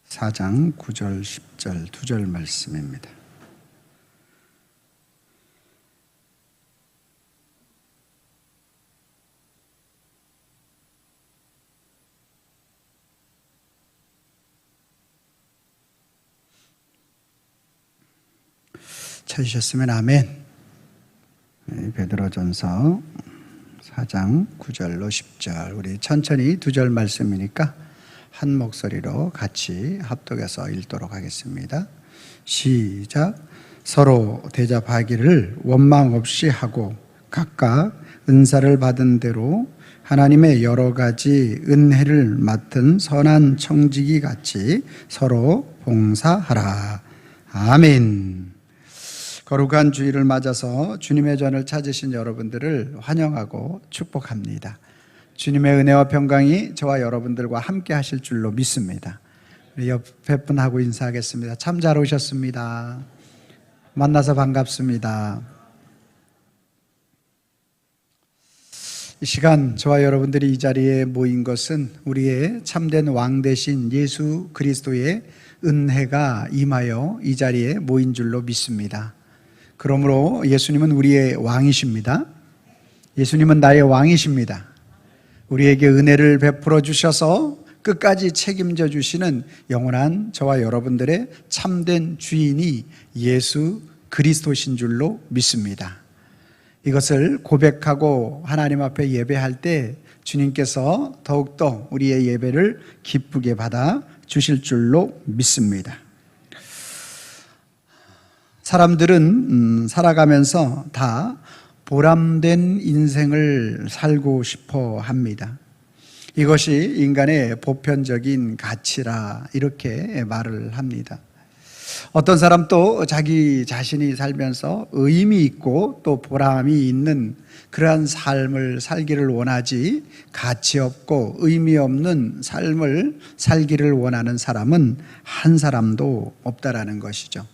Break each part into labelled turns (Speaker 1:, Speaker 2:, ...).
Speaker 1: 4장 9절 10절 2절 말씀입니다. 찾으셨으면 아멘. 베드로전서 4장 9절로 10절, 우리 천천히 2절 말씀이니까 한 목소리로 같이 합독해서 읽도록 하겠습니다. 시작. 서로 대접하기를 원망 없이 하고 각각 은사를 받은 대로 하나님의 여러 가지 은혜를 맡은 선한 청지기 같이 서로 봉사하라. 아멘. 거룩한 주일을 맞아서 주님의 전을 찾으신 여러분들을 환영하고 축복합니다. 주님의 은혜와 평강이 저와 여러분들과 함께 하실 줄로 믿습니다. 우리 옆에 분하고 인사하겠습니다. 참 잘 오셨습니다. 만나서 반갑습니다. 이 시간 저와 여러분들이 이 자리에 모인 것은 우리의 참된 왕 되신 예수 그리스도의 은혜가 임하여 이 자리에 모인 줄로 믿습니다. 그러므로 예수님은 우리의 왕이십니다. 예수님은 나의 왕이십니다. 우리에게 은혜를 베풀어 주셔서 끝까지 책임져 주시는 영원한 저와 여러분들의 참된 주인이 예수 그리스도신 줄로 믿습니다. 이것을 고백하고 하나님 앞에 예배할 때 주님께서 더욱더 우리의 예배를 기쁘게 받아 주실 줄로 믿습니다. 사람들은 살아가면서 다 보람된 인생을 살고 싶어 합니다. 이것이 인간의 보편적인 가치라 이렇게 말을 합니다. 어떤 사람도 자기 자신이 살면서 의미 있고 또 보람이 있는 그러한 삶을 살기를 원하지, 가치 없고 의미 없는 삶을 살기를 원하는 사람은 한 사람도 없다라는 것이죠.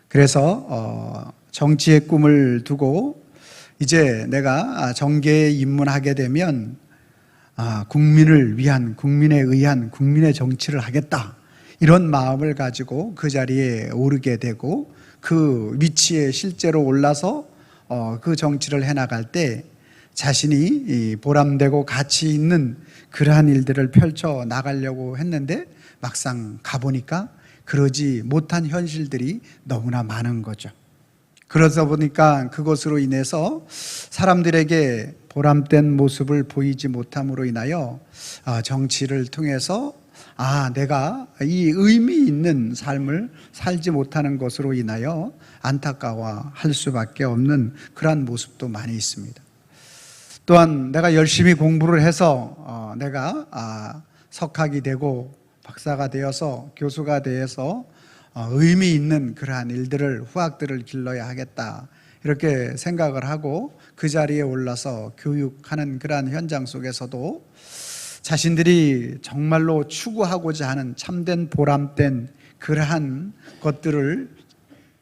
Speaker 1: 그래서 정치의 꿈을 두고 이제 내가 정계에 입문하게 되면 국민을 위한, 국민에 의한 국민의 정치를 하겠다, 이런 마음을 가지고 그 자리에 오르게 되고 그 위치에 실제로 올라서 그 정치를 해나갈 때 자신이 보람되고 가치 있는 그러한 일들을 펼쳐 나가려고 했는데 막상 가보니까 그러지 못한 현실들이 너무나 많은 거죠. 그러다 보니까 그것으로 인해서 사람들에게 보람된 모습을 보이지 못함으로 인하여 정치를 통해서 내가 이 의미 있는 삶을 살지 못하는 것으로 인하여 안타까워할 수밖에 없는 그러한 모습도 많이 있습니다. 또한 내가 열심히 공부를 해서 내가 석학이 되고 박사가 되어서 교수가 되어서 의미 있는 그러한 일들을, 후학들을 길러야 하겠다, 이렇게 생각을 하고 그 자리에 올라서 교육하는 그러한 현장 속에서도 자신들이 정말로 추구하고자 하는 참된 보람된 그러한 것들을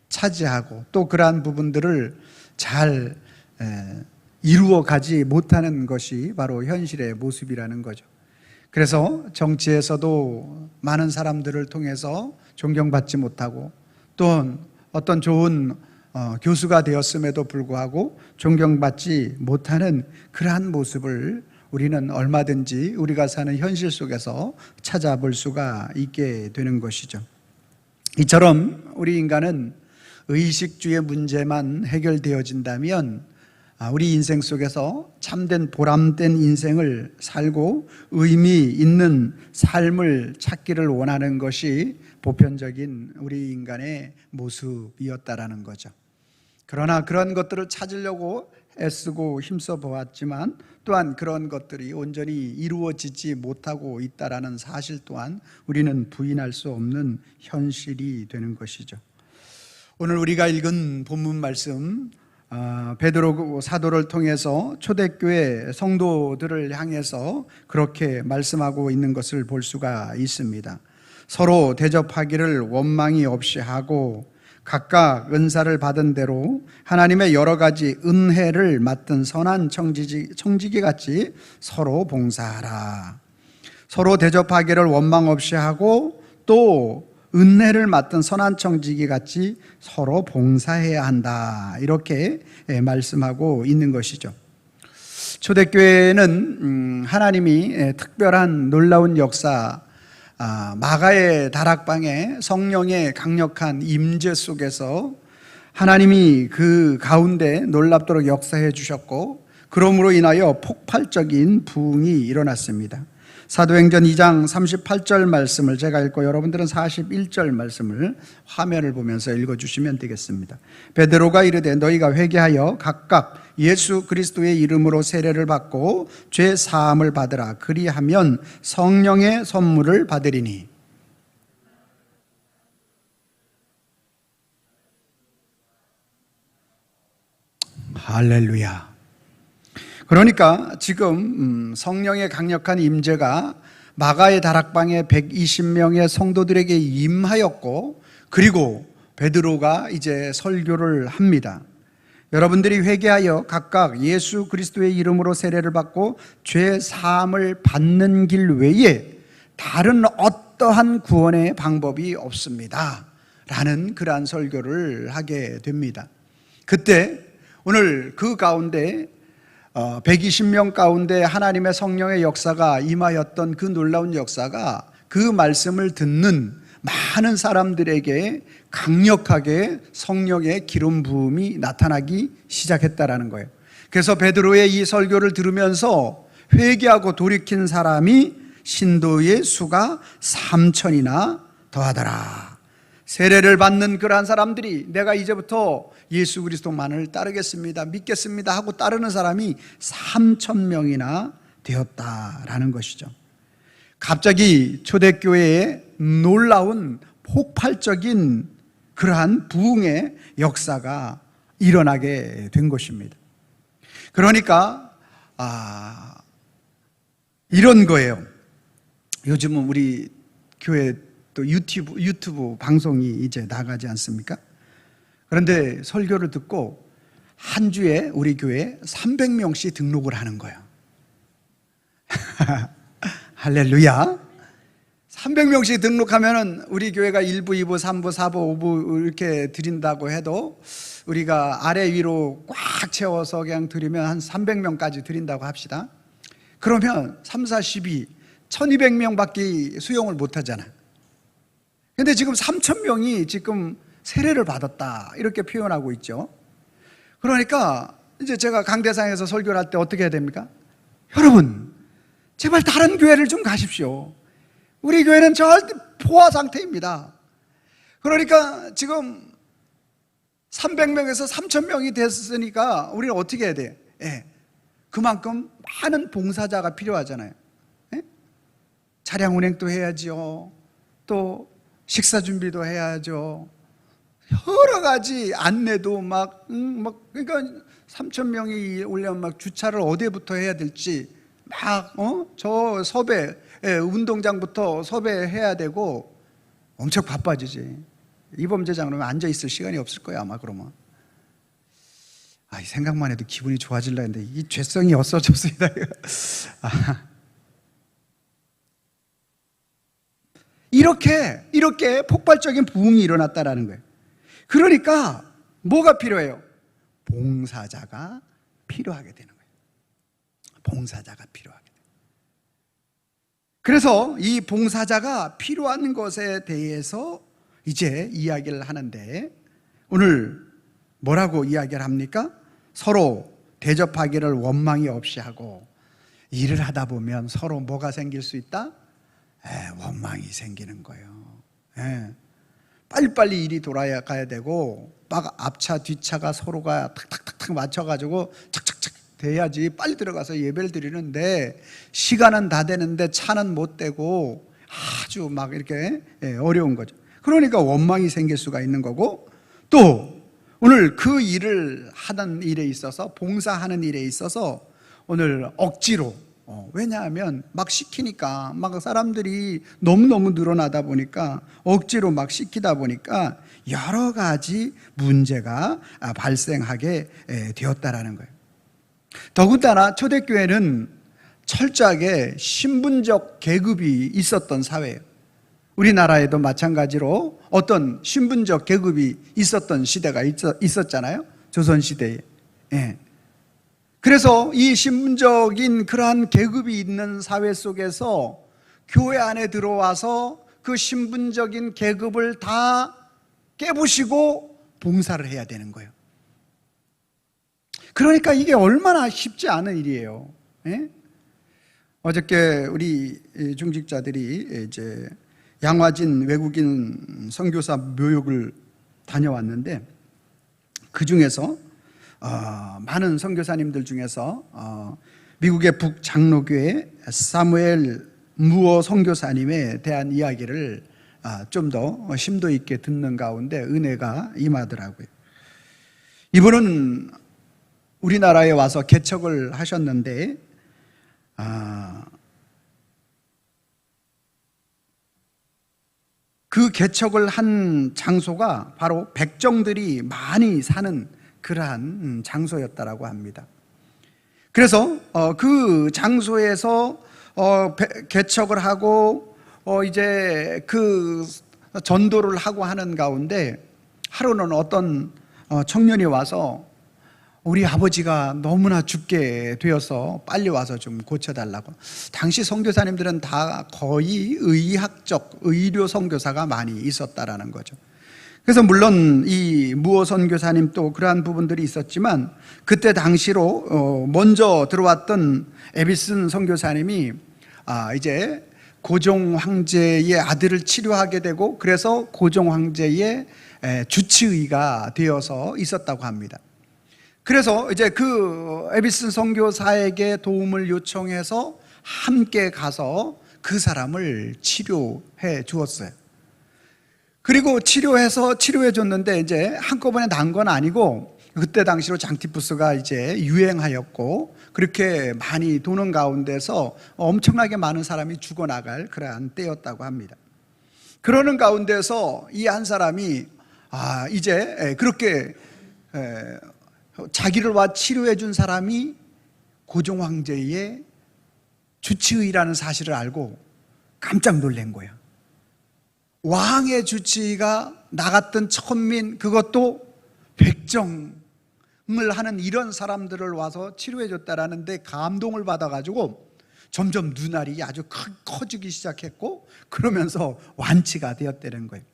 Speaker 1: 차지하고 또 그러한 부분들을 잘 이루어 가지 못하는 것이 바로 현실의 모습이라는 거죠. 그래서 정치에서도 많은 사람들을 통해서 존경받지 못하고 또 어떤 좋은 교수가 되었음에도 불구하고 존경받지 못하는 그러한 모습을 우리는 얼마든지 우리가 사는 현실 속에서 찾아볼 수가 있게 되는 것이죠. 이처럼 우리 인간은 의식주의 문제만 해결되어진다면 우리 인생 속에서 참된 보람된 인생을 살고 의미 있는 삶을 찾기를 원하는 것이 보편적인 우리 인간의 모습이었다라는 거죠. 그러나 그런 것들을 찾으려고 애쓰고 힘써 보았지만 또한 그런 것들이 온전히 이루어지지 못하고 있다라는 사실 또한 우리는 부인할 수 없는 현실이 되는 것이죠. 오늘 우리가 읽은 본문 말씀, 베드로 사도를 통해서 초대교회 성도들을 향해서 그렇게 말씀하고 있는 것을 볼 수가 있습니다. 서로 대접하기를 원망이 없이 하고 각각 은사를 받은 대로 하나님의 여러 가지 은혜를 맡은 선한 청지기 같이 서로 봉사하라. 서로 대접하기를 원망 없이 하고 또 은혜를 맡은 선한 청지기 같이 서로 봉사해야 한다. 이렇게 말씀하고 있는 것이죠. 초대교회는 하나님이 특별한 놀라운 역사, 마가의 다락방에 성령의 강력한 임재 속에서 하나님이 그 가운데 놀랍도록 역사해 주셨고, 그러므로 인하여 폭발적인 부흥이 일어났습니다. 사도행전 2장 38절 말씀을 제가 읽고 여러분들은 41절 말씀을 화면을 보면서 읽어주시면 되겠습니다. 베드로가 이르되 너희가 회개하여 각각 예수 그리스도의 이름으로 세례를 받고 죄 사함을 받으라. 그리하면 성령의 선물을 받으리니. 할렐루야. 그러니까 지금 성령의 강력한 임재가 마가의 다락방에 120명의 성도들에게 임하였고, 그리고 베드로가 이제 설교를 합니다. 여러분들이 회개하여 각각 예수 그리스도의 이름으로 세례를 받고 죄 사함을 받는 길 외에 다른 어떠한 구원의 방법이 없습니다. 라는 그러한 설교를 하게 됩니다. 그때 오늘 그 가운데 120명 가운데 하나님의 성령의 역사가 임하였던 그 놀라운 역사가 그 말씀을 듣는 많은 사람들에게 강력하게 성령의 기름 부음이 나타나기 시작했다라는 거예요. 그래서 베드로의 이 설교를 들으면서 회개하고 돌이킨 사람이 신도의 수가 3천이나 더하더라. 세례를 받는 그러한 사람들이 내가 이제부터 예수 그리스도만을 따르겠습니다, 믿겠습니다 하고 따르는 사람이 3,000명이나 되었다라는 것이죠. 갑자기 초대교회에 놀라운 폭발적인 그러한 부흥의 역사가 일어나게 된 것입니다. 그러니까 이런 거예요. 요즘은 우리 교회 또 유튜브 방송이 이제 나가지 않습니까? 그런데 설교를 듣고 한 주에 우리 교회에 300명씩 등록을 하는 거예요. 할렐루야. 300명씩 등록하면은 우리 교회가 1부, 2부, 3부, 4부, 5부 이렇게 드린다고 해도 우리가 아래 위로 꽉 채워서 그냥 드리면 한 300명까지 드린다고 합시다. 그러면 3, 4, 12, 1200명밖에 수용을 못 하잖아. 근데 지금 3000명이 지금 세례를 받았다 이렇게 표현하고 있죠. 그러니까 이제 제가 강대상에서 설교를 할 때 어떻게 해야 됩니까? 여러분 제발 다른 교회를 좀 가십시오. 우리 교회는 절대 포화 상태입니다. 그러니까 지금 300명에서 3000명이 됐으니까 우리는 어떻게 해야 돼? 그만큼 많은 봉사자가 필요하잖아요. 차량 운행도 해야죠. 또 식사 준비도 해야죠. 여러 가지 안내도 그러니까 3,000명이 오려면 막 주차를 어디부터 해야 될지 저 섭외, 운동장부터 섭외해야 되고 엄청 바빠지지. 이범재장로는 앉아 있을 시간이 없을 거야 아마. 그러면 이 생각만 해도 기분이 좋아질라 했는데 이 죄성이 없어졌습니다. 이렇게 폭발적인 부흥이 일어났다라는 거예요. 그러니까 뭐가 필요해요? 봉사자가 필요하게 되는 거예요. 봉사자가 필요하게 돼요. 그래서 이 봉사자가 필요한 것에 대해서 이제 이야기를 하는데, 오늘 뭐라고 이야기를 합니까? 서로 대접하기를 원망이 없이 하고, 일을 하다 보면 서로 뭐가 생길 수 있다? 원망이 생기는 거예요. 빨리빨리 일이 돌아가야 되고 막 앞차 뒤차가 서로가 탁탁탁탁 맞춰가지고 착착착 돼야지 빨리 들어가서 예배를 드리는데 시간은 다 되는데 차는 못 되고 아주 막 이렇게 어려운 거죠. 그러니까 원망이 생길 수가 있는 거고, 또 오늘 그 일을 하는 일에 있어서, 봉사하는 일에 있어서 오늘 억지로, 왜냐하면 막 시키니까, 막 사람들이 너무너무 늘어나다 보니까 억지로 막 시키다 보니까 여러 가지 문제가 발생하게 되었다라는 거예요. 더군다나 초대교회는 철저하게 신분적 계급이 있었던 사회예요. 우리나라에도 마찬가지로 어떤 신분적 계급이 있었던 시대가 있었잖아요. 조선시대에. 예. 그래서 이 신분적인 그러한 계급이 있는 사회 속에서 교회 안에 들어와서 그 신분적인 계급을 다 깨부시고 봉사를 해야 되는 거예요. 그러니까 이게 얼마나 쉽지 않은 일이에요. 예? 어저께 우리 중직자들이 이제 양화진 외국인 선교사 묘역을 다녀왔는데, 그 중에서 많은 선교사님들 중에서 미국의 북장로교회 사무엘 무어 선교사님에 대한 이야기를 좀 더 심도 있게 듣는 가운데 은혜가 임하더라고요. 이분은 우리나라에 와서 개척을 하셨는데 그 개척을 한 장소가 바로 백정들이 많이 사는 그러한 장소였다라고 합니다. 그래서 그 장소에서 개척을 하고 이제 그 전도를 하고 하는 가운데 하루는 어떤 청년이 와서 우리 아버지가 너무나 죽게 되어서 빨리 와서 좀 고쳐달라고. 당시 선교사님들은 다 거의 의학적 의료 선교사가 많이 있었다라는 거죠. 그래서 물론 이 무어 선교사님 또 그러한 부분들이 있었지만, 그때 당시로 먼저 들어왔던 에비슨 선교사님이 이제 고종 황제의 아들을 치료하게 되고, 그래서 고종 황제의 주치의가 되어서 있었다고 합니다. 그래서 이제 그 에비슨 선교사에게 도움을 요청해서 함께 가서 그 사람을 치료해 주었어요. 그리고 치료해 줬는데 이제 한꺼번에 난 건 아니고, 그때 당시로 장티푸스가 이제 유행하였고 그렇게 많이 도는 가운데서 엄청나게 많은 사람이 죽어나갈 그러한 때였다고 합니다. 그러는 가운데서 이 한 사람이 이제 그렇게 자기를 와 치료해 준 사람이 고종 황제의 주치의라는 사실을 알고 깜짝 놀란 거예요. 왕의 주치의가 나갔던 천민, 그것도 백정을 하는 이런 사람들을 와서 치료해 줬다라는 데 감동을 받아가지고 점점 눈알이 아주 커지기 시작했고, 그러면서 완치가 되었다는 거예요.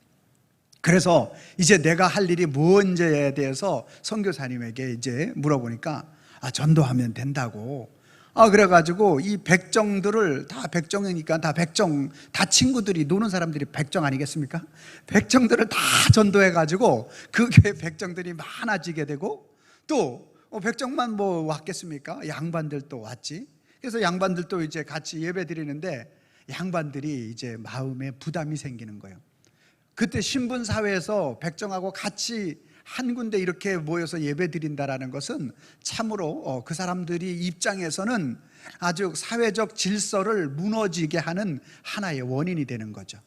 Speaker 1: 그래서 이제 내가 할 일이 뭔지에 대해서 선교사님에게 이제 물어보니까 전도하면 된다고. 그래가지고 이 백정들을 다, 백정이니까 다 백정, 다 친구들이 노는 사람들이 백정 아니겠습니까? 백정들을 다 전도해가지고 그 교회 백정들이 많아지게 되고, 또 백정만 뭐 왔겠습니까? 양반들도 왔지. 그래서 양반들도 이제 같이 예배 드리는데 양반들이 이제 마음에 부담이 생기는 거예요. 그때 신분사회에서 백정하고 같이 한 군데 이렇게 모여서 예배 드린다라는 것은 참으로 그 사람들이 입장에서는 아주 사회적 질서를 무너지게 하는 하나의 원인이 되는 거죠.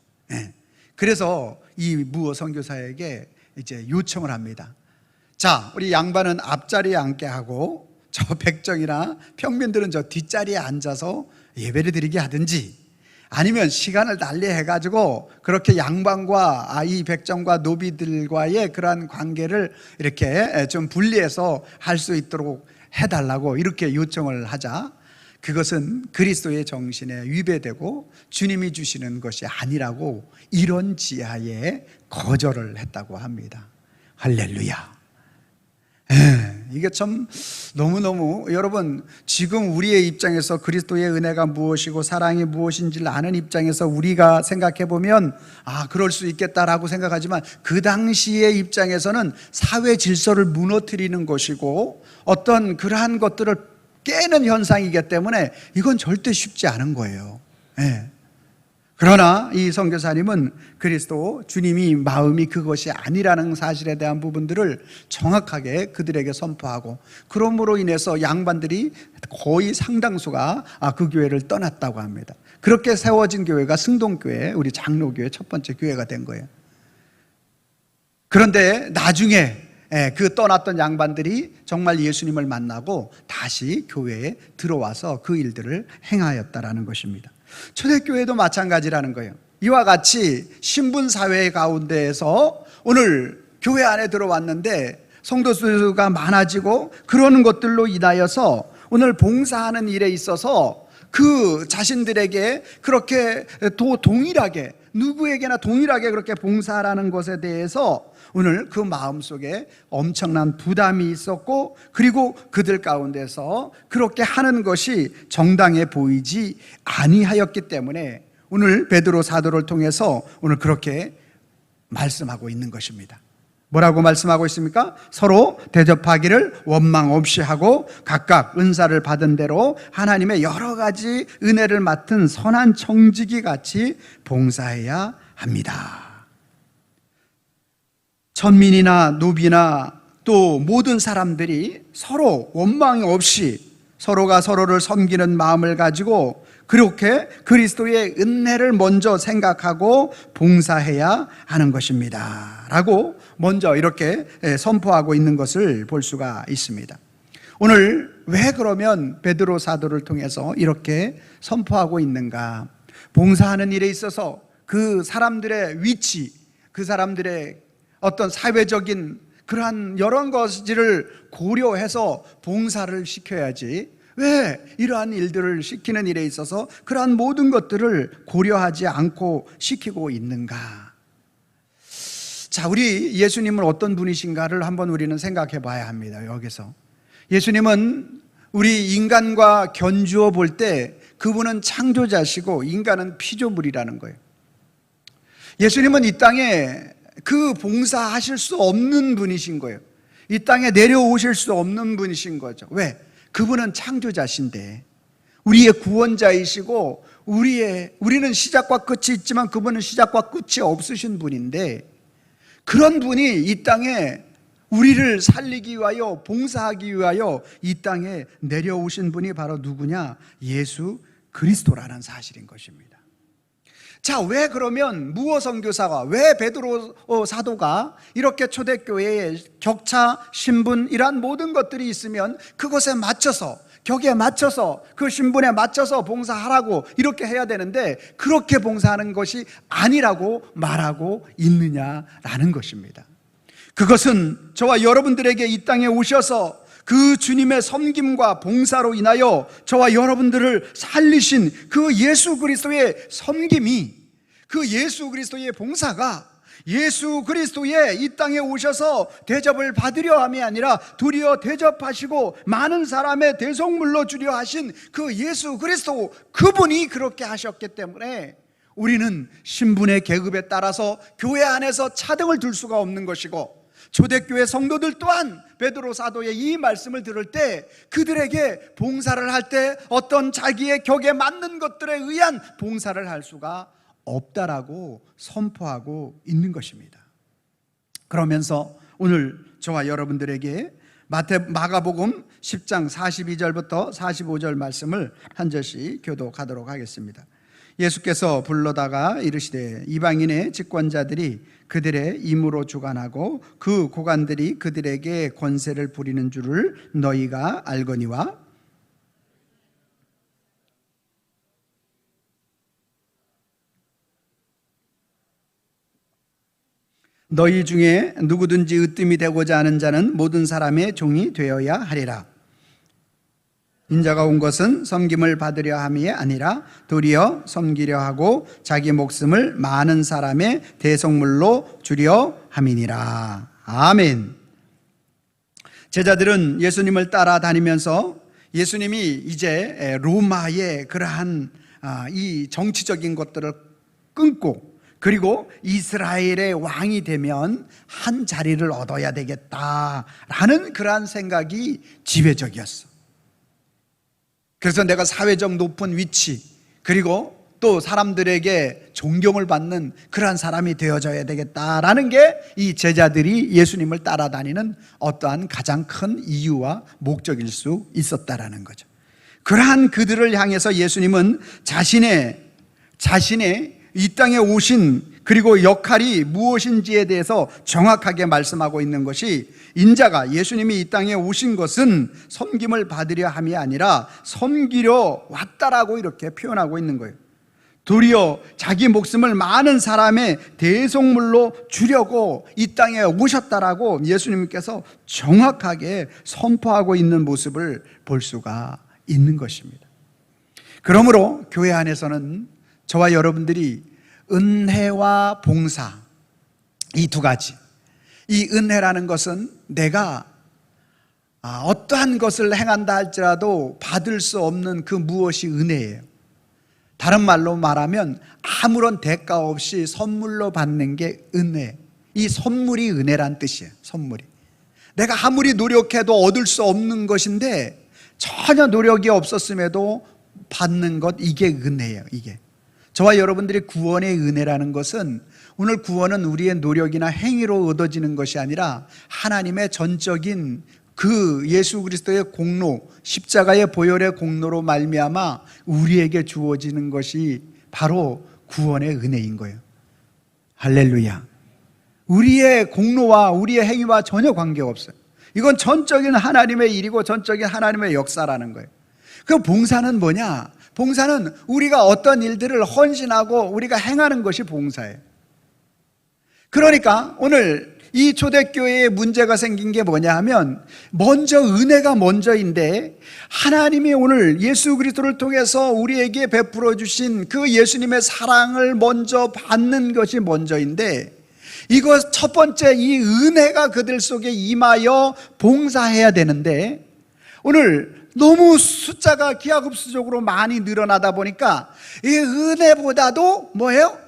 Speaker 1: 그래서 이 무어 선교사에게 이제 요청을 합니다. 자, 우리 양반은 앞자리에 앉게 하고 저 백정이나 평민들은 저 뒷자리에 앉아서 예배를 드리게 하든지, 아니면 시간을 달리 해가지고 그렇게 양반과 이 백정과 노비들과의 그러한 관계를 이렇게 좀 분리해서 할 수 있도록 해달라고 이렇게 요청을 하자, 그것은 그리스도의 정신에 위배되고 주님이 주시는 것이 아니라고 이런 지하에 거절을 했다고 합니다. 할렐루야. 이게 참 너무너무, 여러분, 지금 우리의 입장에서 그리스도의 은혜가 무엇이고 사랑이 무엇인지를 아는 입장에서 우리가 생각해 보면 그럴 수 있겠다라고 생각하지만, 그 당시의 입장에서는 사회 질서를 무너뜨리는 것이고 어떤 그러한 것들을 깨는 현상이기 때문에 이건 절대 쉽지 않은 거예요. 그러나 이 선교사님은 그리스도 주님이 마음이 그것이 아니라는 사실에 대한 부분들을 정확하게 그들에게 선포하고, 그러므로 인해서 양반들이 거의 상당수가 그 교회를 떠났다고 합니다. 그렇게 세워진 교회가 승동교회, 우리 장로교회 첫 번째 교회가 된 거예요. 그런데 나중에 그 떠났던 양반들이 정말 예수님을 만나고 다시 교회에 들어와서 그 일들을 행하였다라는 것입니다. 초대교회도 마찬가지라는 거예요. 이와 같이 신분사회 가운데에서 오늘 교회 안에 들어왔는데 성도 수가 많아지고 그러는 것들로 인하여서 오늘 봉사하는 일에 있어서 그 자신들에게 그렇게 동일하게, 누구에게나 동일하게 그렇게 봉사하라는 것에 대해서 오늘 그 마음속에 엄청난 부담이 있었고, 그리고 그들 가운데서 그렇게 하는 것이 정당해 보이지 아니하였기 때문에 오늘 베드로 사도를 통해서 오늘 그렇게 말씀하고 있는 것입니다. 뭐라고 말씀하고 있습니까? 서로 대접하기를 원망 없이 하고 각각 은사를 받은 대로 하나님의 여러 가지 은혜를 맡은 선한 청지기 같이 봉사해야 합니다. 천민이나 노비나 또 모든 사람들이 서로 원망 없이 서로가 서로를 섬기는 마음을 가지고 그렇게 그리스도의 은혜를 먼저 생각하고 봉사해야 하는 것입니다 라고 먼저 이렇게 선포하고 있는 것을 볼 수가 있습니다. 오늘 왜 그러면 베드로 사도를 통해서 이렇게 선포하고 있는가? 봉사하는 일에 있어서 그 사람들의 위치, 그 사람들의 어떤 사회적인 그러한 여러 것들을 고려해서 봉사를 시켜야지, 왜 이러한 일들을 시키는 일에 있어서 그러한 모든 것들을 고려하지 않고 시키고 있는가? 자, 우리 예수님은 어떤 분이신가를 한번 우리는 생각해 봐야 합니다. 여기서 예수님은 우리 인간과 견주어 볼 때 그분은 창조자시고 인간은 피조물이라는 거예요. 예수님은 이 땅에 그 봉사하실 수 없는 분이신 거예요. 이 땅에 내려오실 수 없는 분이신 거죠. 왜? 그분은 창조자신데, 우리의 구원자이시고 우리는 시작과 끝이 있지만 그분은 시작과 끝이 없으신 분인데, 그런 분이 이 땅에 우리를 살리기 위하여 봉사하기 위하여 이 땅에 내려오신 분이 바로 누구냐? 예수 그리스도라는 사실인 것입니다. 자, 왜 그러면 무어 선교사가, 왜 베드로 사도가 이렇게 초대교회에 격차, 신분 이란 모든 것들이 있으면 그것에 맞춰서, 격에 맞춰서, 그 신분에 맞춰서 봉사하라고 이렇게 해야 되는데 그렇게 봉사하는 것이 아니라고 말하고 있느냐라는 것입니다. 그것은 저와 여러분들에게 이 땅에 오셔서 그 주님의 섬김과 봉사로 인하여 저와 여러분들을 살리신 그 예수 그리스도의 섬김이, 그 예수 그리스도의 봉사가 예수 그리스도의 이 땅에 오셔서 대접을 받으려 함이 아니라 도리어 대접하시고 많은 사람의 대속물로 주려 하신 그 예수 그리스도, 그분이 그렇게 하셨기 때문에 우리는 신분의 계급에 따라서 교회 안에서 차등을 둘 수가 없는 것이고, 초대교회 성도들 또한 베드로 사도의 이 말씀을 들을 때 그들에게 봉사를 할 때 어떤 자기의 격에 맞는 것들에 의한 봉사를 할 수가 없다라고 선포하고 있는 것입니다. 그러면서 오늘 저와 여러분들에게 마가복음 10장 42절부터 45절 말씀을 한 절씩 교독하도록 하겠습니다. 예수께서 불러다가 이르시되 이방인의 집권자들이 그들의 임으로 주관하고 그 고관들이 그들에게 권세를 부리는 줄을 너희가 알거니와 너희 중에 누구든지 으뜸이 되고자 하는 자는 모든 사람의 종이 되어야 하리라. 인자가 온 것은 섬김을 받으려 함이 아니라 도리어 섬기려 하고 자기 목숨을 많은 사람의 대속물로 주려 함이니라. 아멘. 제자들은 예수님을 따라다니면서 예수님이 이제 로마의 그러한 이 정치적인 것들을 끊고, 그리고 이스라엘의 왕이 되면 한 자리를 얻어야 되겠다라는 그러한 생각이 지배적이었어. 그래서 내가 사회적 높은 위치, 그리고 또 사람들에게 존경을 받는 그러한 사람이 되어져야 되겠다라는 게 이 제자들이 예수님을 따라다니는 어떠한 가장 큰 이유와 목적일 수 있었다라는 거죠. 그러한 그들을 향해서 예수님은 자신의 이 땅에 오신 그리고 역할이 무엇인지에 대해서 정확하게 말씀하고 있는 것이, 인자가, 예수님이 이 땅에 오신 것은 섬김을 받으려 함이 아니라 섬기려 왔다라고 이렇게 표현하고 있는 거예요. 도리어 자기 목숨을 많은 사람의 대속물로 주려고 이 땅에 오셨다라고 예수님께서 정확하게 선포하고 있는 모습을 볼 수가 있는 것입니다. 그러므로 교회 안에서는 저와 여러분들이 은혜와 봉사, 이 두 가지, 이 은혜라는 것은 내가 어떠한 것을 행한다 할지라도 받을 수 없는 그 무엇이 은혜예요. 다른 말로 말하면 아무런 대가 없이 선물로 받는 게 은혜. 이 선물이 은혜란 뜻이에요. 선물이. 내가 아무리 노력해도 얻을 수 없는 것인데 전혀 노력이 없었음에도 받는 것, 이게 은혜예요. 이게 저와 여러분들의 구원의 은혜라는 것은, 오늘 구원은 우리의 노력이나 행위로 얻어지는 것이 아니라 하나님의 전적인 그 예수 그리스도의 공로, 십자가의 보혈의 공로로 말미암아 우리에게 주어지는 것이 바로 구원의 은혜인 거예요. 할렐루야. 우리의 공로와 우리의 행위와 전혀 관계가 없어요. 이건 전적인 하나님의 일이고 전적인 하나님의 역사라는 거예요. 그 봉사는 뭐냐? 봉사는 우리가 어떤 일들을 헌신하고 우리가 행하는 것이 봉사예요. 그러니까 오늘 이 초대교회에 문제가 생긴 게 뭐냐 하면, 먼저 은혜가 먼저인데, 하나님이 오늘 예수 그리스도를 통해서 우리에게 베풀어 주신 그 예수님의 사랑을 먼저 받는 것이 먼저인데, 이것 첫 번째 이 은혜가 그들 속에 임하여 봉사해야 되는데, 오늘 너무 숫자가 기하급수적으로 많이 늘어나다 보니까 이 은혜보다도 뭐예요?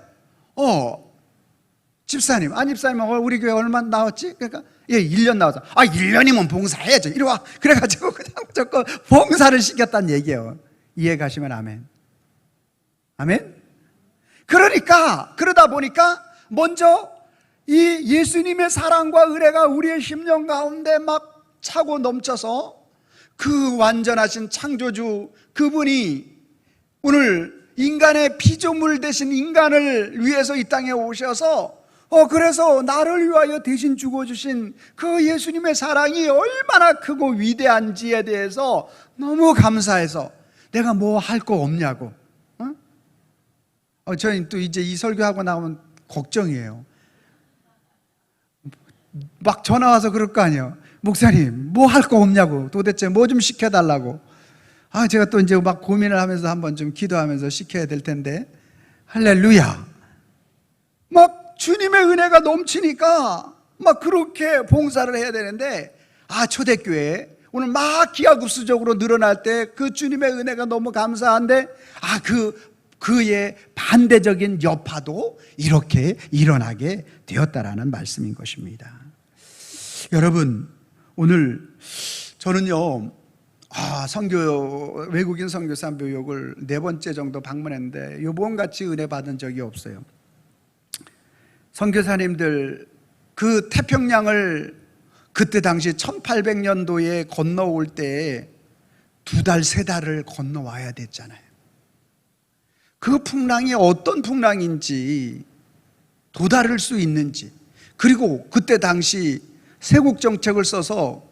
Speaker 1: 집사님, 집사님, 우리 교회 얼마 나왔지? 그러니까, 1년 나와서, 1년이면 봉사해야죠. 이리 와. 그래가지고 그냥 무조건 봉사를 시켰다는 얘기예요. 이해 가시면 아멘. 아멘? 그러다 보니까, 먼저 이 예수님의 사랑과 은혜가 우리의 심령 가운데 막 차고 넘쳐서, 그 완전하신 창조주, 그분이 오늘 인간의 피조물 되신 인간을 위해서 이 땅에 오셔서, 그래서 나를 위하여 대신 죽어주신 그 예수님의 사랑이 얼마나 크고 위대한지에 대해서 너무 감사해서 내가 뭐 할 거 없냐고. 저는 또 이제 이 설교하고 나오면 걱정이에요. 막 전화 와서 그럴 거 아니에요. 목사님, 뭐 할 거 없냐고. 도대체 뭐 좀 시켜달라고. 제가 또 이제 막 고민을 하면서 한번 좀 기도하면서 시켜야 될 텐데. 할렐루야. 막 주님의 은혜가 넘치니까 막 그렇게 봉사를 해야 되는데, 초대교회 오늘 막 기하급수적으로 늘어날 때 그 주님의 은혜가 너무 감사한데, 그의 반대적인 여파도 이렇게 일어나게 되었다라는 말씀인 것입니다. 여러분, 오늘 저는요, 외국인 선교사 묘역을 4번째 정도 방문했는데 이번같이 은혜 받은 적이 없어요. 선교사님들 그 태평양을 그때 당시 1800년도에 건너올 때 2달, 3달을 건너와야 됐잖아요. 그 풍랑이 어떤 풍랑인지, 도달할 수 있는지, 그리고 그때 당시 세국 정책을 써서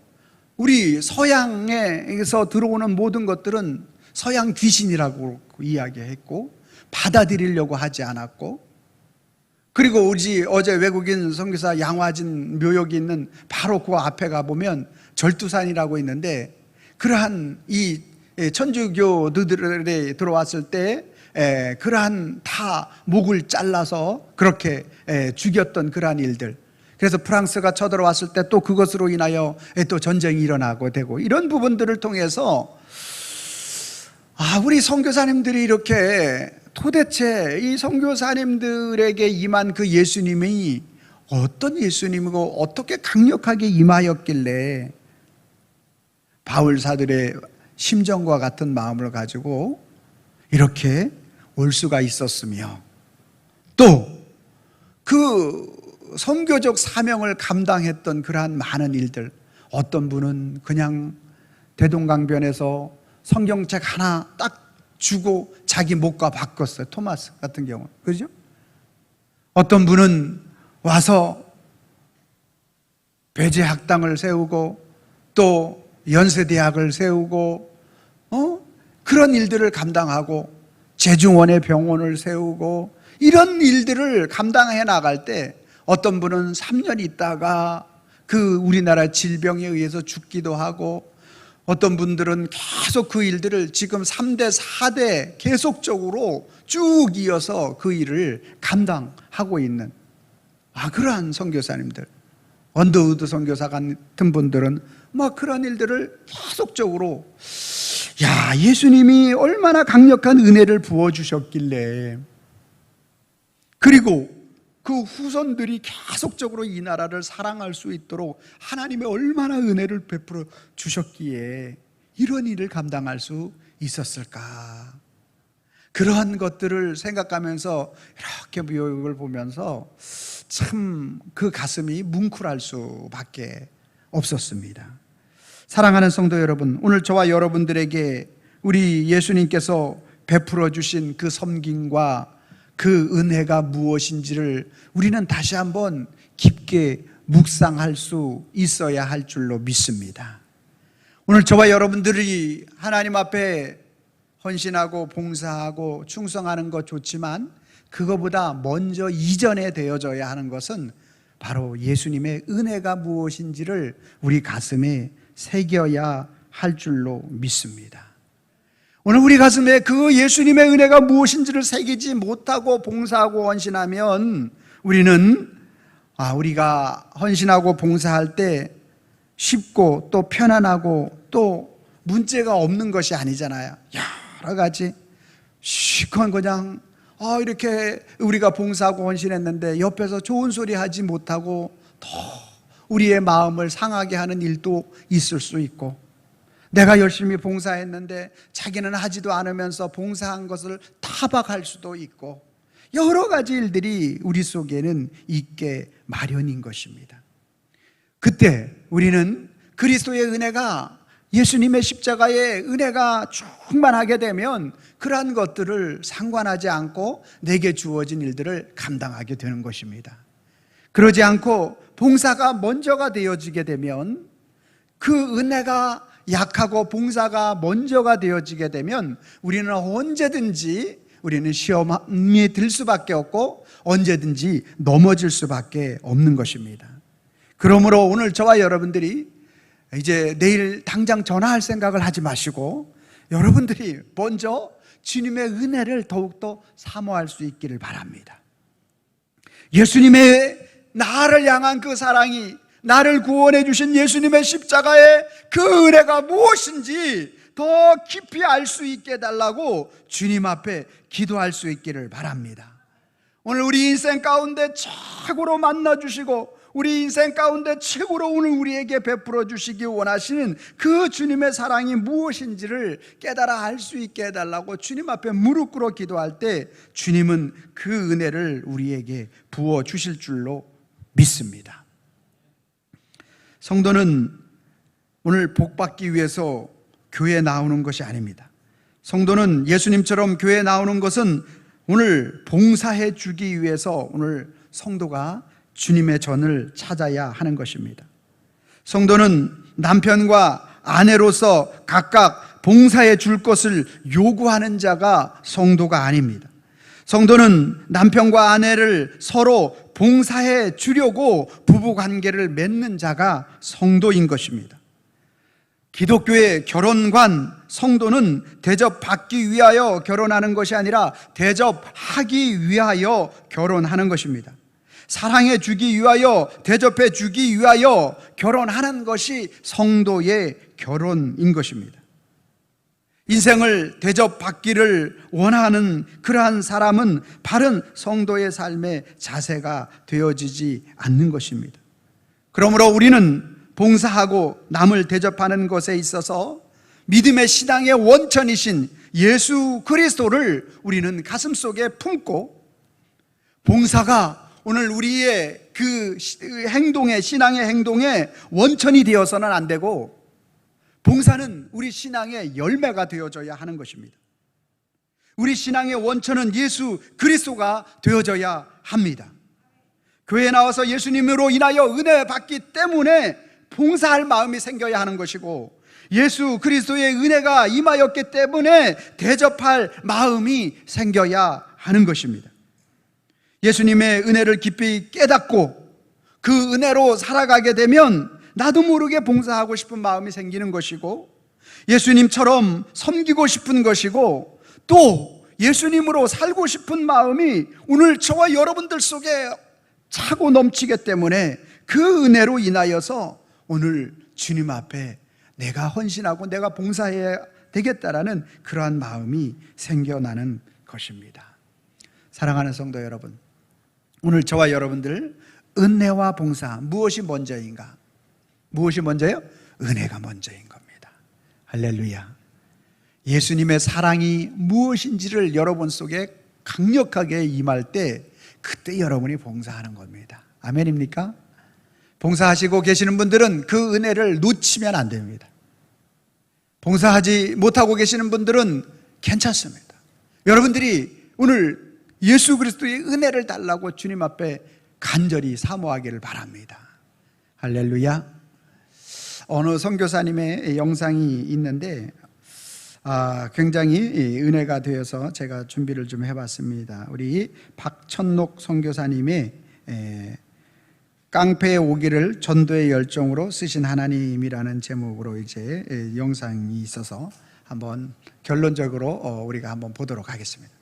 Speaker 1: 우리 서양에서 들어오는 모든 것들은 서양 귀신이라고 이야기했고 받아들이려고 하지 않았고, 그리고 우리 어제 외국인 선교사 양화진 묘역이 있는 바로 그 앞에 가보면 절두산이라고 있는데, 그러한 이 천주교들이 들어왔을 때 그러한 다 목을 잘라서 그렇게 죽였던 그러한 일들, 그래서 프랑스가 쳐들어왔을 때 또 그것으로 인하여 또 전쟁이 일어나고 되고, 이런 부분들을 통해서 우리 선교사님들이 이렇게 도대체 이 선교사님들에게 임한 그 예수님이 어떤 예수님이고 어떻게 강력하게 임하였길래 바울 사들의 심정과 같은 마음을 가지고 이렇게 올 수가 있었으며, 또 그 선교적 사명을 감당했던 그러한 많은 일들, 어떤 분은 그냥 대동강변에서 성경책 하나 딱 주고 자기 목과 바꿨어요. 토마스 같은 경우, 그죠? 어떤 분은 와서 배제학당을 세우고 또 연세대학을 세우고 그런 일들을 감당하고, 제중원의 병원을 세우고 이런 일들을 감당해 나갈 때 어떤 분은 3년 있다가 그 우리나라 질병에 의해서 죽기도 하고, 어떤 분들은 계속 그 일들을 지금 3대, 4대 계속적으로 쭉 이어서 그 일을 감당하고 있는 그러한 선교사님들, 언더우드 선교사 같은 분들은 그런 일들을 계속적으로, 예수님이 얼마나 강력한 은혜를 부어주셨길래, 그리고 그 후손들이 계속적으로 이 나라를 사랑할 수 있도록 하나님의 얼마나 은혜를 베풀어 주셨기에 이런 일을 감당할 수 있었을까. 그러한 것들을 생각하면서 이렇게 묘역을 보면서 참 그 가슴이 뭉클할 수밖에 없었습니다. 사랑하는 성도 여러분, 오늘 저와 여러분들에게 우리 예수님께서 베풀어 주신 그 섬김과 그 은혜가 무엇인지를 우리는 다시 한번 깊게 묵상할 수 있어야 할 줄로 믿습니다. 오늘 저와 여러분들이 하나님 앞에 헌신하고 봉사하고 충성하는 것 좋지만, 그거보다 먼저 이전에 되어져야 하는 것은 바로 예수님의 은혜가 무엇인지를 우리 가슴에 새겨야 할 줄로 믿습니다. 오늘 우리 가슴에 그 예수님의 은혜가 무엇인지를 새기지 못하고 봉사하고 헌신하면 우리는 우리가 헌신하고 봉사할 때 쉽고 또 편안하고 또 문제가 없는 것이 아니잖아요. 여러 가지 시커먼 그냥 이렇게 우리가 봉사하고 헌신했는데 옆에서 좋은 소리 하지 못하고 더 우리의 마음을 상하게 하는 일도 있을 수 있고, 내가 열심히 봉사했는데 자기는 하지도 않으면서 봉사한 것을 타박할 수도 있고, 여러 가지 일들이 우리 속에는 있게 마련인 것입니다. 그때 우리는 그리스도의 은혜가, 예수님의 십자가의 은혜가 충만하게 되면 그러한 것들을 상관하지 않고 내게 주어진 일들을 감당하게 되는 것입니다. 그러지 않고 봉사가 먼저가 되어지게 되면, 그 은혜가 약하고 봉사가 먼저가 되어지게 되면 우리는 언제든지 우리는 시험에 들 수밖에 없고 언제든지 넘어질 수밖에 없는 것입니다. 그러므로 오늘 저와 여러분들이 이제 내일 당장 전화할 생각을 하지 마시고 여러분들이 먼저 주님의 은혜를 더욱더 사모할 수 있기를 바랍니다. 예수님의 나를 향한 그 사랑이, 나를 구원해 주신 예수님의 십자가의 그 은혜가 무엇인지 더 깊이 알 수 있게 해달라고 주님 앞에 기도할 수 있기를 바랍니다. 오늘 우리 인생 가운데 최고로 만나주시고 우리 인생 가운데 최고로 오늘 우리에게 베풀어 주시기 원하시는 그 주님의 사랑이 무엇인지를 깨달아 알 수 있게 해달라고 주님 앞에 무릎 꿇어 기도할 때 주님은 그 은혜를 우리에게 부어 주실 줄로 믿습니다. 성도는 오늘 복받기 위해서 교회에 나오는 것이 아닙니다. 성도는 예수님처럼 교회에 나오는 것은 오늘 봉사해 주기 위해서 오늘 성도가 주님의 전을 찾아야 하는 것입니다. 성도는 남편과 아내로서 각각 봉사해 줄 것을 요구하는 자가 성도가 아닙니다. 성도는 남편과 아내를 서로 봉사해 주려고 부부관계를 맺는 자가 성도인 것입니다. 기독교의 결혼관, 성도는 대접받기 위하여 결혼하는 것이 아니라 대접하기 위하여 결혼하는 것입니다. 사랑해 주기 위하여, 대접해 주기 위하여 결혼하는 것이 성도의 결혼인 것입니다. 인생을 대접받기를 원하는 그러한 사람은 바른 성도의 삶의 자세가 되어지지 않는 것입니다. 그러므로 우리는 봉사하고 남을 대접하는 것에 있어서 믿음의 신앙의 원천이신 예수 그리스도를 우리는 가슴속에 품고, 봉사가 오늘 우리의 그 행동의, 신앙의 행동의 원천이 되어서는 안 되고, 봉사는 우리 신앙의 열매가 되어져야 하는 것입니다. 우리 신앙의 원천은 예수 그리스도가 되어져야 합니다. 교회에 나와서 예수님으로 인하여 은혜 받기 때문에 봉사할 마음이 생겨야 하는 것이고, 예수 그리스도의 은혜가 임하였기 때문에 대접할 마음이 생겨야 하는 것입니다. 예수님의 은혜를 깊이 깨닫고 그 은혜로 살아가게 되면 나도 모르게 봉사하고 싶은 마음이 생기는 것이고, 예수님처럼 섬기고 싶은 것이고, 또 예수님으로 살고 싶은 마음이 오늘 저와 여러분들 속에 차고 넘치기 때문에 그 은혜로 인하여서 오늘 주님 앞에 내가 헌신하고 내가 봉사해야 되겠다라는 그러한 마음이 생겨나는 것입니다. 사랑하는 성도 여러분, 오늘 저와 여러분들 은혜와 봉사, 무엇이 먼저인가? 무엇이 먼저요? 은혜가 먼저인 겁니다. 할렐루야. 예수님의 사랑이 무엇인지를 여러분 속에 강력하게 임할 때 그때 여러분이 봉사하는 겁니다. 아멘입니까? 봉사하시고 계시는 분들은 그 은혜를 놓치면 안 됩니다. 봉사하지 못하고 계시는 분들은 괜찮습니다. 여러분들이 오늘 예수 그리스도의 은혜를 달라고 주님 앞에 간절히 사모하기를 바랍니다. 할렐루야. 어느 선교사님의 영상이 있는데 굉장히 은혜가 되어서 제가 준비를 좀 해봤습니다. 우리 박천록 선교사님의 깡패에 오기를 전도의 열정으로 쓰신 하나님이라는 제목으로 이제 영상이 있어서 한번 결론적으로 우리가 한번 보도록 하겠습니다.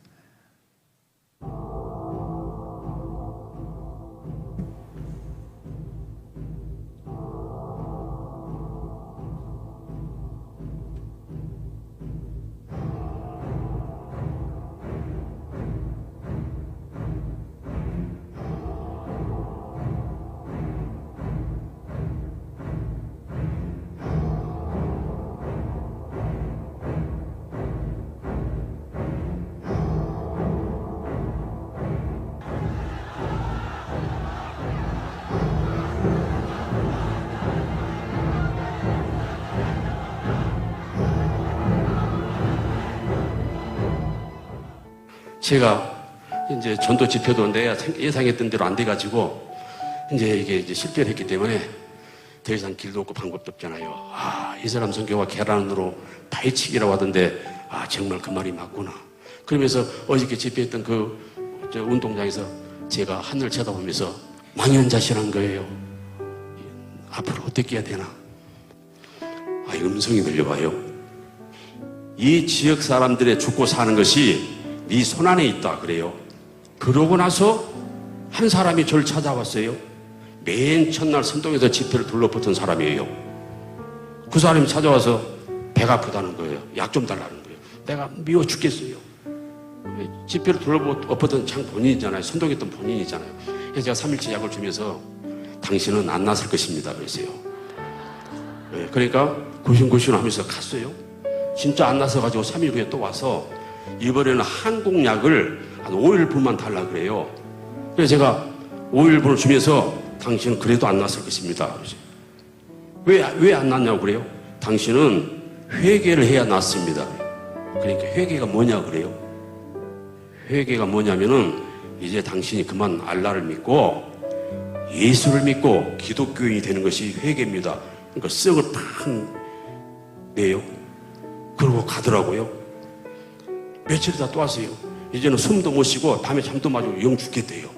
Speaker 2: 제가 이제 전도 집회도 내가 예상했던 대로 안 돼가지고 이게 실패를 했기 때문에 더 이상 길도 없고 방법도 없잖아요. 이 사람 성교가 계란으로 파헤치기라고 하던데 정말 그 말이 맞구나. 그러면서 어저께 집회했던 그 운동장에서 제가 하늘을 쳐다보면서 망연자실한 거예요. 앞으로 어떻게 해야 되나? 음성이 들려와요. 이 지역 사람들의 죽고 사는 것이 네 손안에 있다 그래요. 그러고 나서 한 사람이 저를 찾아왔어요. 맨 첫날 선동에서 집회를 둘러붙은 사람이에요. 그 사람이 찾아와서 배가 아프다는 거예요. 약 좀 달라는 거예요. 내가 미워 죽겠어요. 집회를 둘러붙은 장 본인이잖아요. 선동했던 본인이잖아요. 그래서 제가 3일째 약을 주면서 당신은 안 나설 것입니다 그랬어요. 그러니까 고심고심 하면서 갔어요. 진짜 안 나서가지고 3일 후에 또 와서 이번에는 한국약을 한 5일분만 달라 그래요. 그래서 제가 5일분을 주면서 당신은 그래도 안 났을 것입니다. 왜 안 났냐고 그래요? 당신은 회개를 해야 낫습니다. 그러니까 회개가 뭐냐 그래요? 회개가 뭐냐면은 이제 당신이 그만 알라를 믿고 예수를 믿고 기독교인이 되는 것이 회개입니다. 그러니까 쓱을 팍 내요. 그러고 가더라고요. 며칠 있다 또 왔어요. 이제는 숨도 못 쉬고 밤에 잠도 못 자고 영 죽겠대요.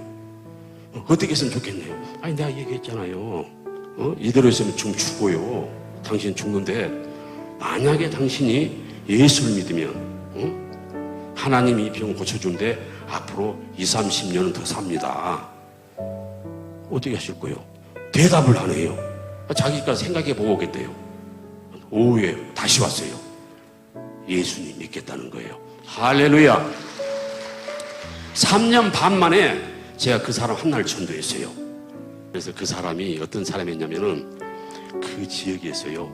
Speaker 2: 어떻게 했으면 좋겠네요. 내가 얘기했잖아요. 이대로 있으면 좀 죽어요. 당신 죽는데 만약에 당신이 예수를 믿으면 하나님이 이 병을 고쳐준대 앞으로 20-30년은 더 삽니다. 어떻게 하실 거예요? 대답을 안 해요. 자기가 생각해 보고 오겠대요. 오후에 다시 왔어요. 예수님 믿겠다는 거예요. 할렐루야. 3년 반 만에 제가 그 사람 한날 전도했어요. 그래서 그 사람이 어떤 사람이었냐면은 그 지역에서요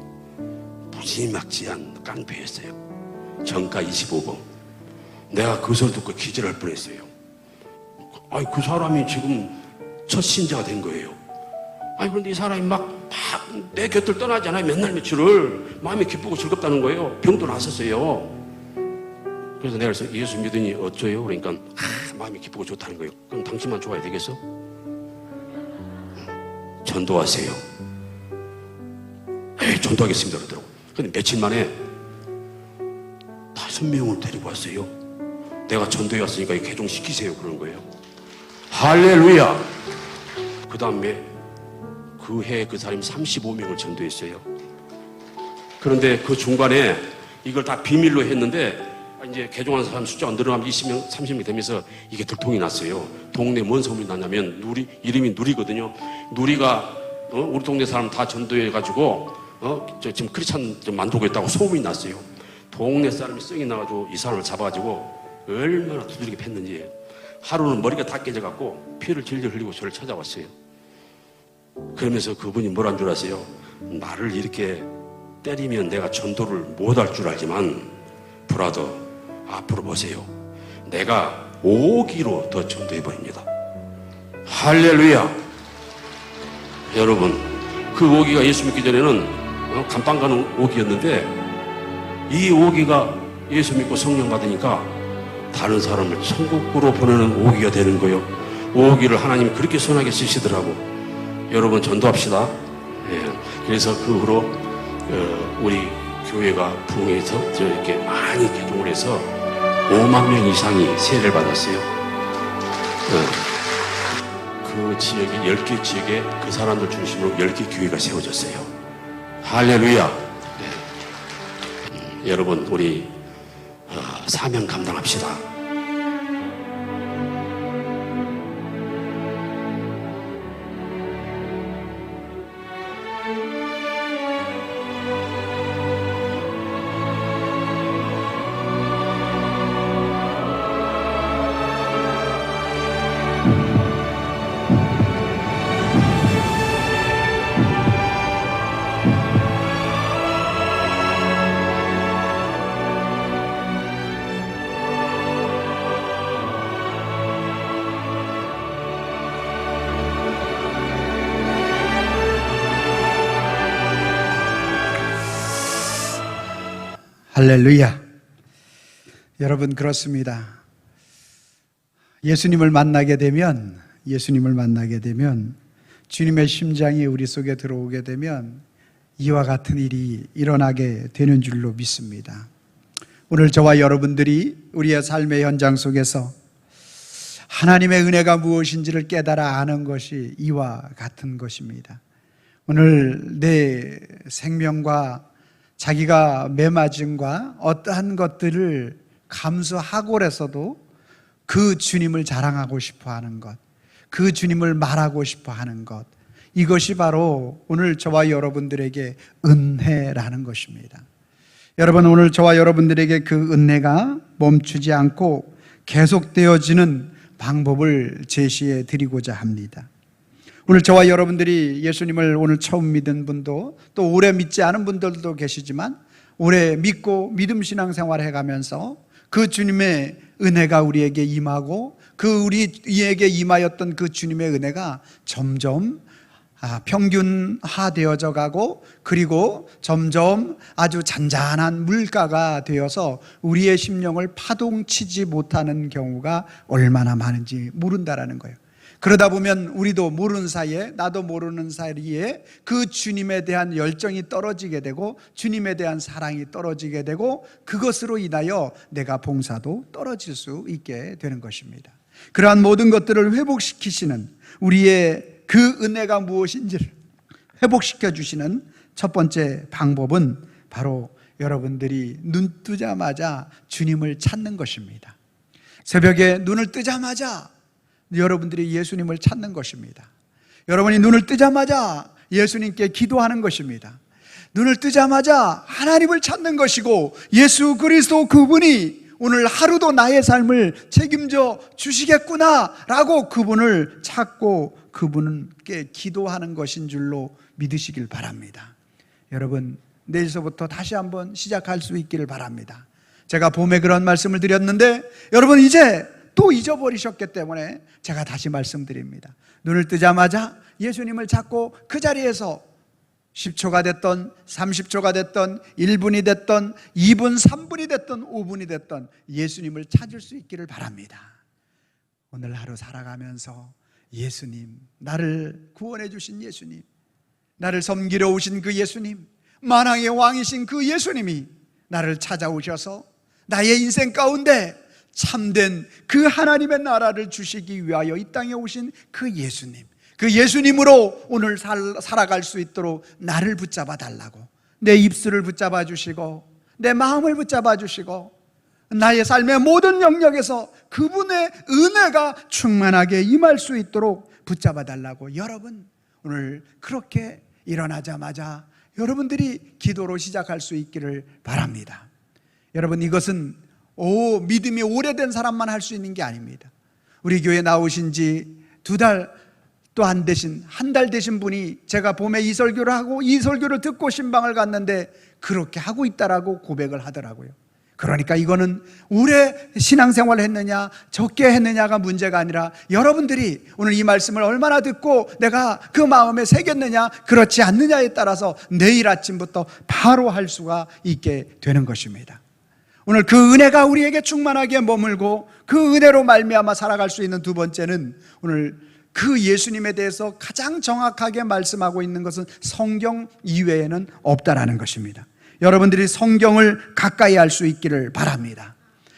Speaker 2: 무지막지한 깡패였어요. 정가 25번. 내가 그 소리 듣고 기절할 뻔했어요. 그 사람이 지금 첫 신자가 된 거예요. 그런데 이 사람이 막 내 곁을 떠나지 않아요. 맨날 며칠을. 마음이 기쁘고 즐겁다는 거예요. 병도 났었어요. 그래서 내가 그래서 예수 믿으니 어쩌요? 그러니까 마음이 기쁘고 좋다는 거예요. 그럼 당신만 좋아야 되겠어? 전도하세요. 전도하겠습니다 그러더라고. 근데 며칠 만에 5명을 데리고 왔어요. 내가 전도에 왔으니까 개종시키세요 그러는 거예요. 할렐루야. 그 다음에 그 해 그 사람이 35명을 전도했어요. 그런데 그 중간에 이걸 다 비밀로 했는데 이제 개종한 사람 숫자가 늘어나면 20명, 30명 되면서 이게 들통이 났어요. 동네 뭔 소문이 났냐면 이름이 누리거든요. 누리가 우리 동네 사람 다 전도해가지고 지금 크리스찬 좀 만들고 있다고 소문이 났어요. 동네 사람이 썽이 나가지고 이 사람을 잡아가지고 얼마나 두드리게 팼는지 하루는 머리가 다 깨져갖고 피를 질질 흘리고 저를 찾아왔어요. 그러면서 그분이 뭐란 줄 아세요? 나를 이렇게 때리면 내가 전도를 못할 줄 알지만 브라더 앞으로 보세요. 내가 오기로 더 전도해버립니다. 할렐루야. 여러분 그 오기가 예수 믿기 전에는 감방 가는 오기였는데 이 오기가 예수 믿고 성령 받으니까 다른 사람을 천국으로 보내는 오기가 되는 거예요. 오기를 하나님이 그렇게 선하게 쓰시더라고. 여러분 전도합시다. 예. 그래서 그 후로 우리 교회가 부흥해서 이렇게 많이 개종을 해서 5만 명 이상이 세례를 받았어요. 그 지역이 10개 지역에 그 사람들 중심으로 10개 교회가 세워졌어요. 할렐루야. 네. 여러분 우리 사명 감당합시다.
Speaker 1: 할렐루야. 여러분 그렇습니다. 예수님을 만나게 되면 주님의 심장이 우리 속에 들어오게 되면 이와 같은 일이 일어나게 되는 줄로 믿습니다. 오늘 저와 여러분들이 우리의 삶의 현장 속에서 하나님의 은혜가 무엇인지를 깨달아 아는 것이 이와 같은 것입니다. 오늘 내 생명과 자기가 매맞음과 어떠한 것들을 감수하고라서도 그 주님을 자랑하고 싶어 하는 것, 그 주님을 말하고 싶어 하는 것, 이것이 바로 오늘 저와 여러분들에게 은혜라는 것입니다. 여러분 오늘 저와 여러분들에게 그 은혜가 멈추지 않고 계속되어지는 방법을 제시해 드리고자 합니다. 오늘 저와 여러분들이 예수님을 오늘 처음 믿은 분도 또 오래 믿지 않은 분들도 계시지만 오래 믿고 믿음 신앙생활을 해가면서 그 주님의 은혜가 우리에게 임하고 그 우리에게 임하였던 그 주님의 은혜가 점점 평균화되어져 가고 그리고 점점 아주 잔잔한 물가가 되어서 우리의 심령을 파동치지 못하는 경우가 얼마나 많은지 모른다라는 거예요. 그러다 보면 우리도 모르는 사이에 나도 모르는 사이에 그 주님에 대한 열정이 떨어지게 되고 주님에 대한 사랑이 떨어지게 되고 그것으로 인하여 내가 봉사도 떨어질 수 있게 되는 것입니다. 그러한 모든 것들을 회복시키시는 우리의 그 은혜가 무엇인지를 회복시켜 주시는 첫 번째 방법은 바로 여러분들이 눈 뜨자마자 주님을 찾는 것입니다. 새벽에 눈을 뜨자마자 여러분들이 예수님을 찾는 것입니다. 여러분이 눈을 뜨자마자 예수님께 기도하는 것입니다. 눈을 뜨자마자 하나님을 찾는 것이고 예수 그리스도 그분이 오늘 하루도 나의 삶을 책임져 주시겠구나 라고 그분을 찾고 그분께 기도하는 것인 줄로 믿으시길 바랍니다. 여러분 내일서부터 다시 한번 시작할 수 있기를 바랍니다. 제가 봄에 그런 말씀을 드렸는데 여러분 이제 또 잊어버리셨기 때문에 제가 다시 말씀드립니다. 눈을 뜨자마자 예수님을 찾고 그 자리에서 10초가 됐던 30초가 됐던 1분이 됐던 2분 3분이 됐던 5분이 됐던 예수님을 찾을 수 있기를 바랍니다. 오늘 하루 살아가면서 예수님, 나를 구원해 주신 예수님, 나를 섬기러 오신 그 예수님, 만왕의 왕이신 그 예수님이 나를 찾아오셔서 나의 인생 가운데 참된 그 하나님의 나라를 주시기 위하여 이 땅에 오신 그 예수님, 그 예수님으로 오늘 살아갈 수 있도록 나를 붙잡아 달라고, 내 입술을 붙잡아 주시고 내 마음을 붙잡아 주시고 나의 삶의 모든 영역에서 그분의 은혜가 충만하게 임할 수 있도록 붙잡아 달라고, 여러분 오늘 그렇게 일어나자마자 여러분들이 기도로 시작할 수 있기를 바랍니다. 여러분, 이것은 믿음이 오래된 사람만 할 수 있는 게 아닙니다. 우리 교회 나오신 지 2달 또 안 되신, 1달 되신 분이 제가 봄에 이 설교를 하고 이 설교를 듣고 신방을 갔는데 그렇게 하고 있다라고 고백을 하더라고요. 그러니까 이거는 오래 신앙생활을 했느냐 적게 했느냐가 문제가 아니라 여러분들이 오늘 이 말씀을 얼마나 듣고 내가 그 마음에 새겼느냐 그렇지 않느냐에 따라서 내일 아침부터 바로 할 수가 있게 되는 것입니다. 오늘 그 은혜가 우리에게 충만하게 머물고 그 은혜로 말미암아 살아갈 수 있는 두 번째는, 오늘 그 예수님에 대해서 가장 정확하게 말씀하고 있는 것은 성경 이외에는 없다라는 것입니다. 여러분들이 성경을 가까이 할 수 있기를 바랍니다.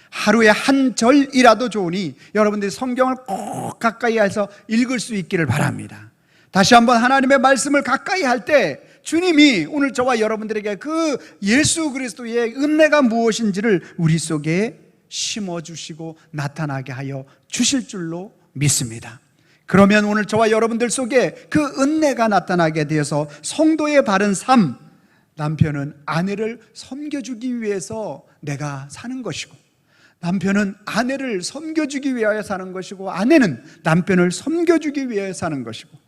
Speaker 1: 하루에 한 절이라도 좋으니 여러분들이 성경을 꼭 가까이 해서 읽을 수 있기를 바랍니다. 다시 한번 하나님의 말씀을 가까이 할 때 주님이 오늘 저와 여러분들에게 그 예수 그리스도의 은혜가 무엇인지를 우리 속에 심어주시고 나타나게 하여 주실 줄로 믿습니다. 그러면 오늘 저와 여러분들 속에 그 은혜가 나타나게 되어서 성도의 바른 삶, 남편은 아내를 섬겨주기 위해서 내가 사는 것이고, 남편은 아내를 섬겨주기 위하여 사는 것이고, 아내는 남편을 섬겨주기 위해 사는 것이고,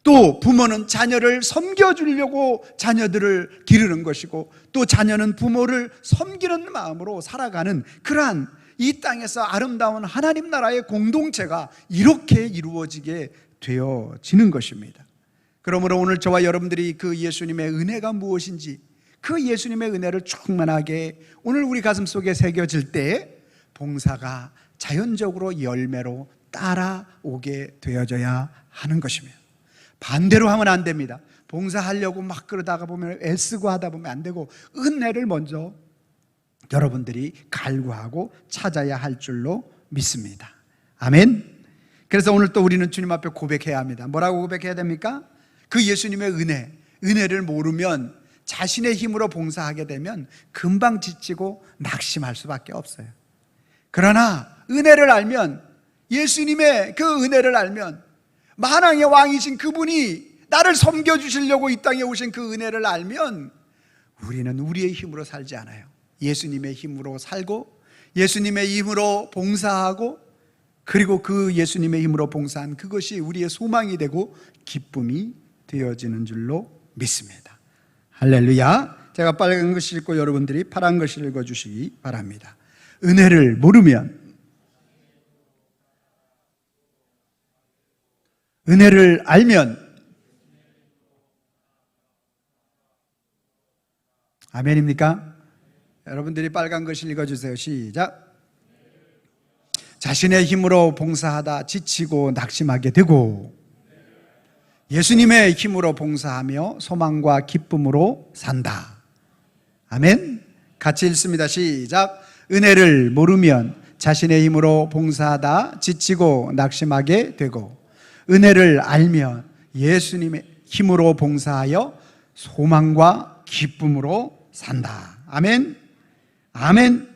Speaker 1: 또 부모는 자녀를 섬겨주려고 자녀들을 기르는 것이고, 또 자녀는 부모를 섬기는 마음으로 살아가는 그러한 이 땅에서 아름다운 하나님 나라의 공동체가 이렇게 이루어지게 되어지는 것입니다. 그러므로 오늘 저와 여러분들이 그 예수님의 은혜가 무엇인지, 그 예수님의 은혜를 충만하게 오늘 우리 가슴 속에 새겨질 때 봉사가 자연적으로 열매로 따라오게 되어져야 하는 것입니다. 반대로 하면 안 됩니다. 봉사하려고 막 그러다가 보면 애쓰고 하다 보면 안 되고, 은혜를 먼저 여러분들이 갈구하고 찾아야 할 줄로 믿습니다. 아멘. 그래서 오늘 또 우리는 주님 앞에 고백해야 합니다. 뭐라고 고백해야 됩니까? 그 예수님의 은혜를 모르면, 자신의 힘으로 봉사하게 되면 금방 지치고 낙심할 수밖에 없어요. 그러나 은혜를 알면, 예수님의 그 은혜를 알면, 만왕의 왕이신 그분이 나를 섬겨주시려고 이 땅에 오신 그 은혜를 알면 우리는 우리의 힘으로 살지 않아요. 예수님의 힘으로 살고, 예수님의 힘으로 봉사하고, 그리고 그 예수님의 힘으로 봉사한 그것이 우리의 소망이 되고 기쁨이 되어지는 줄로 믿습니다. 할렐루야. 제가 빨간 글씨 읽고 여러분들이 파란 글씨 읽어주시기 바랍니다. 은혜를 모르면, 은혜를 알면, 아멘입니까? 여러분들이 빨간 글씨 읽어주세요. 시작. 자신의 힘으로 봉사하다 지치고 낙심하게 되고, 예수님의 힘으로 봉사하며 소망과 기쁨으로 산다. 아멘. 같이 읽습니다. 시작. 은혜를 모르면 자신의 힘으로 봉사하다 지치고 낙심하게 되고, 은혜를 알면 예수님의 힘으로 봉사하여 소망과 기쁨으로 산다. 아멘. 아멘.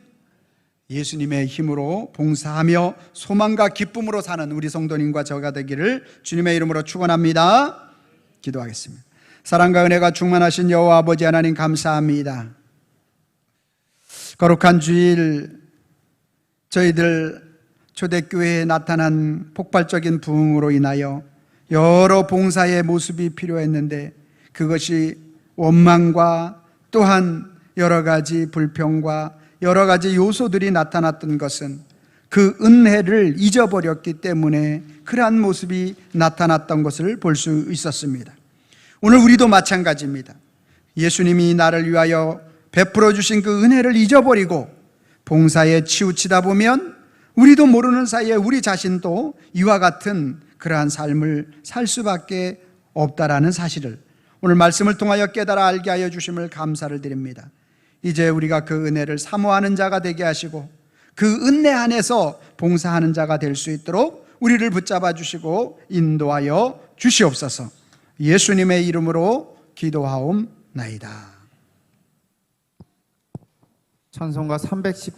Speaker 1: 예수님의 힘으로 봉사하며 소망과 기쁨으로 사는 우리 성도님과 저가 되기를 주님의 이름으로 축원합니다. 기도하겠습니다. 사랑과 은혜가 충만하신 여호와 아버지 하나님, 감사합니다. 거룩한 주일, 저희들 초대교회에 나타난 폭발적인 부흥으로 인하여 여러 봉사의 모습이 필요했는데, 그것이 원망과 또한 여러 가지 불평과 여러 가지 요소들이 나타났던 것은 그 은혜를 잊어버렸기 때문에 그러한 모습이 나타났던 것을 볼 수 있었습니다. 오늘 우리도 마찬가지입니다. 예수님이 나를 위하여 베풀어 주신 그 은혜를 잊어버리고 봉사에 치우치다 보면 우리도 모르는 사이에 우리 자신도 이와 같은 그러한 삶을 살 수밖에 없다라는 사실을 오늘 말씀을 통하여 깨달아 알게 하여 주심을 감사를 드립니다. 이제 우리가 그 은혜를 사모하는 자가 되게 하시고 그 은혜 안에서 봉사하는 자가 될 수 있도록 우리를 붙잡아 주시고 인도하여 주시옵소서. 예수님의 이름으로 기도하옵나이다.
Speaker 3: 찬송가 310